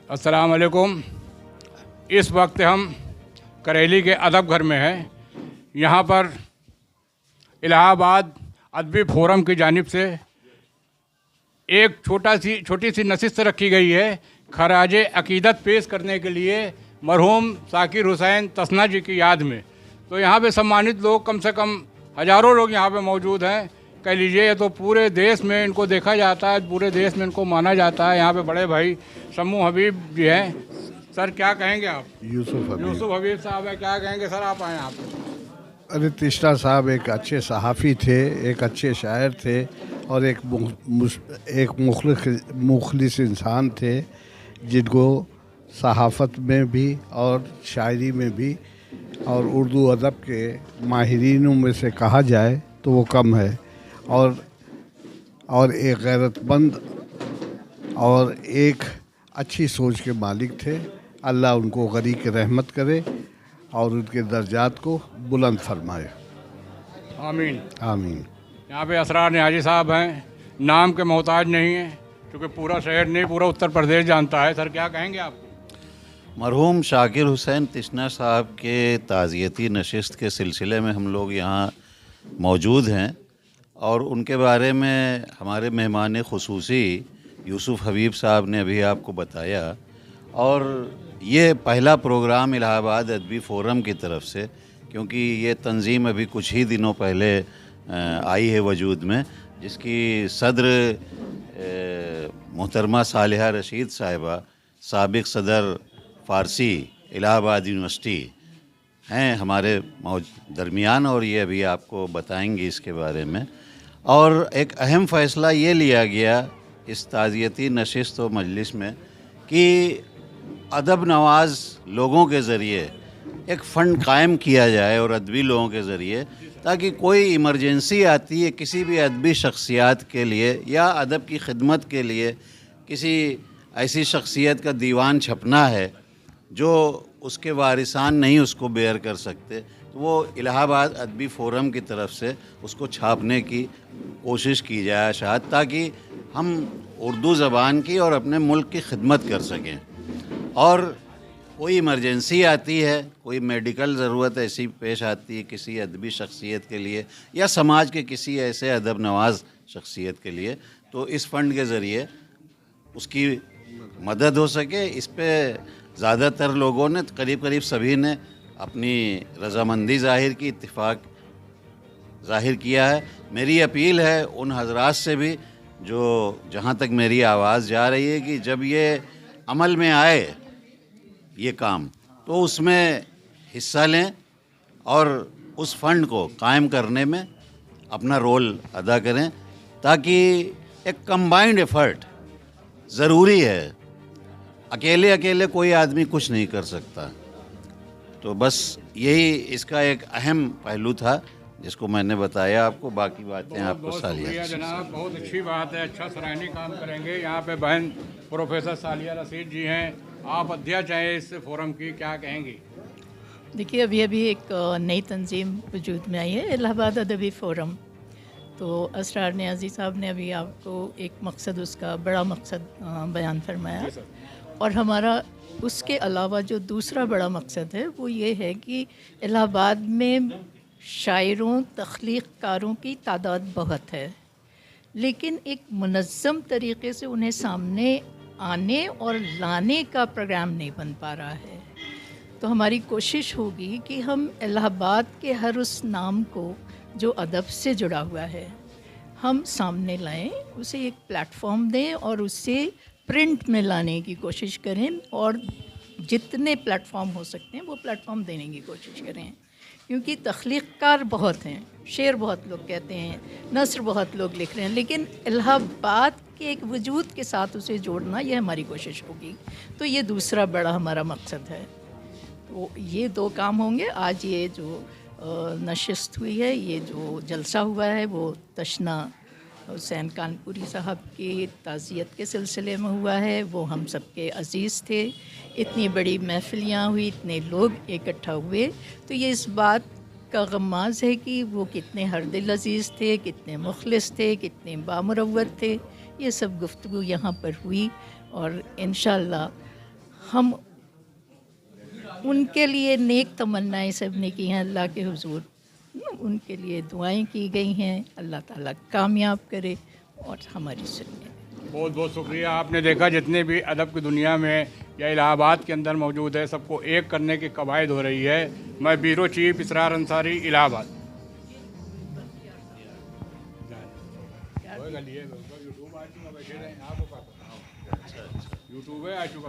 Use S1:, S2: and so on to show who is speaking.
S1: अस्सलाम वालेकुम। इस वक्त हम करेली के अदब घर में हैं। यहाँ पर इलाहाबाद अदबी फोरम की जानिब से एक छोटी सी नशिस्त रखी गई है खराज अकीदत पेश करने के लिए मरहूम साकिर हुसैन तसना जी की याद में। तो यहाँ पे सम्मानित लोग कम से कम हज़ारों लोग यहाँ पे मौजूद हैं। कह लीजिए तो पूरे देश में इनको देखा जाता है, पूरे देश में इनको माना जाता है। यहाँ पे बड़े भाई शम्मू हबीब जी हैं। सर क्या कहेंगे आप?
S2: यूसुफ
S1: हबीब साहब है, क्या कहेंगे सर? आप आए यहाँ पे।
S2: अरे तिश्ता साहब एक अच्छे सहाफ़ी थे, एक अच्छे शायर थे और एक मुखलिस इंसान थे जिनको सहाफ़त में भी और शायरी में भी और उर्दू अदब के माहिरीनों में से कहा जाए तो वो कम है। और एक गैरतमंद और एक अच्छी सोच के मालिक थे। अल्लाह उनको गरीब की रहमत करे और उनके दर्जात को बुलंद फरमाए।
S1: आमीन
S2: आमीन।
S1: यहाँ पे असरार न्याजी साहब हैं, नाम के मोहताज नहीं हैं क्योंकि पूरा शहर नहीं, पूरा उत्तर प्रदेश जानता है। सर क्या कहेंगे आप?
S3: मरहूम शाकिर हुसैन तिश्ना साहब के ताज़ियती नशिस्त के सिलसिले में हम लोग यहाँ मौजूद हैं और उनके बारे में हमारे मेहमान ख़ुसूसी यूसुफ हबीब साहब ने अभी आपको बताया। और ये पहला प्रोग्राम इलाहाबाद अदबी फ़ोरम की तरफ से, क्योंकि ये तंज़ीम अभी कुछ ही दिनों पहले आई है वजूद में, जिसकी सदर मोहतरमा सालिहा रशीद साहिबा साबिक़ सदर फ़ारसी इलाहाबाद यूनिवर्सिटी हैं हमारे दरमियान, और ये अभी आपको बताएंगे इसके बारे में। और एक अहम फ़ैसला ये लिया गया इस ताज़ियती नशिस्त व मजलिस में कि अदब नवाज़ लोगों के ज़रिए एक फ़ंड कायम किया जाए और अदबी लोगों के ज़रिए, ताकि कोई इमरजेंसी आती है किसी भी अदबी शख्सियत के लिए या अदब की खिदमत के लिए, किसी ऐसी शख्सियत का दीवान छपना है जो उसके वारिसान नहीं उसको बेयर कर सकते, तो वो इलाहाबाद अदबी फ़ोरम की तरफ से उसको छापने की कोशिश की जाए शायद, ताकि हम उर्दू ज़बान की और अपने मुल्क की खिदमत कर सकें। और कोई इमरजेंसी आती है, कोई मेडिकल ज़रूरत ऐसी पेश आती है किसी अदबी शख्सियत के लिए या समाज के किसी ऐसे अदब नवाज़ शख्सियत के लिए, तो इस फ़ंड के ज़रिए उसकी मदद हो सके। इस पे ज़्यादातर लोगों ने, करीब सभी ने अपनी रज़ामंदी ज़ाहिर की, इत्तिफाक ज़ाहिर किया है। मेरी अपील है उन हजरात से भी जो, जहाँ तक मेरी आवाज़ जा रही है, कि जब ये अमल में आए ये काम, तो उसमें हिस्सा लें और उस फ़ंड को कायम करने में अपना रोल अदा करें, ताकि एक कंबाइंड एफ़र्ट ज़रूरी है। अकेले कोई आदमी कुछ नहीं कर सकता। तो बस यही इसका एक अहम पहलू था जिसको मैंने बताया आपको। बाकी बातें आपको सालिया।
S1: जनाब बहुत अच्छी बात है, अच्छा सराहनीय काम करेंगे। यहाँ पे बहन प्रोफेसर सालिया रशीद जी हैं, आप अध्यक्ष हैं इस फोरम की, क्या कहेंगी?
S4: देखिए अभी एक नई तंजीम वजूद में आई है, इलाहाबाद अदबी फ़ोरम। तो असरार न्याजी साहब ने अभी आपको एक मकसद, उसका बड़ा मकसद बयान फरमाया, और हमारा उसके अलावा जो दूसरा बड़ा मकसद है वो ये है कि इलाहाबाद में शायरों, तख्लीक़कारों की तादाद बहुत है, लेकिन एक मुनज़्ज़म तरीक़े से उन्हें सामने आने और लाने का प्रोग्राम नहीं बन पा रहा है। तो हमारी कोशिश होगी कि हम इलाहाबाद के हर उस नाम को जो अदब से जुड़ा हुआ है हम सामने लाएं, उसे एक प्लेटफॉर्म दें और उसे प्रिंट में लाने की कोशिश करें, और जितने प्लेटफॉर्म हो सकते हैं वो प्लेटफॉर्म देने की कोशिश करें। क्योंकि तख्लीक़कार बहुत हैं, शेर बहुत लोग कहते हैं, नस्र बहुत लोग लिख रहे हैं, लेकिन इलाहाबाद के एक वजूद के साथ उसे जोड़ना, ये हमारी कोशिश होगी। तो ये दूसरा बड़ा हमारा मकसद है। तो ये दो काम होंगे। आज ये जो नशिस्त हुई है, ये जो जलसा हुआ है, वो तशना हुसैन कानपुरी साहब की ताज़ियत के सिलसिले में हुआ है। वो हम सबके अज़ीज़ थे, इतनी बड़ी महफ़िलियाँ हुई, इतने लोग इकट्ठा हुए, तो ये इस बात का गम्माज़ है कि वो कितने हरदिल अज़ीज़ थे, कितने मुखलिस थे, कितने बामुरव्वत थे। ये सब गुफ्तगू यहाँ पर हुई और इंशाअल्लाह हम उनके लिए नेक तमन्नाएं सब ने की हैं अल्लाह के हुजूर, उनके लिए दुआएं की गई हैं, अल्लाह ताला कामयाब करे और हमारी सुने।
S1: बहुत बहुत शुक्रिया। आपने देखा जितने भी अदब की दुनिया में या इलाहाबाद के अंदर मौजूद है, सबको एक करने की कवायद हो रही है। मैं ब्यूरो चीफ इसरार अंसारी, इलाहाबाद। यूट्यूब है आ चुका।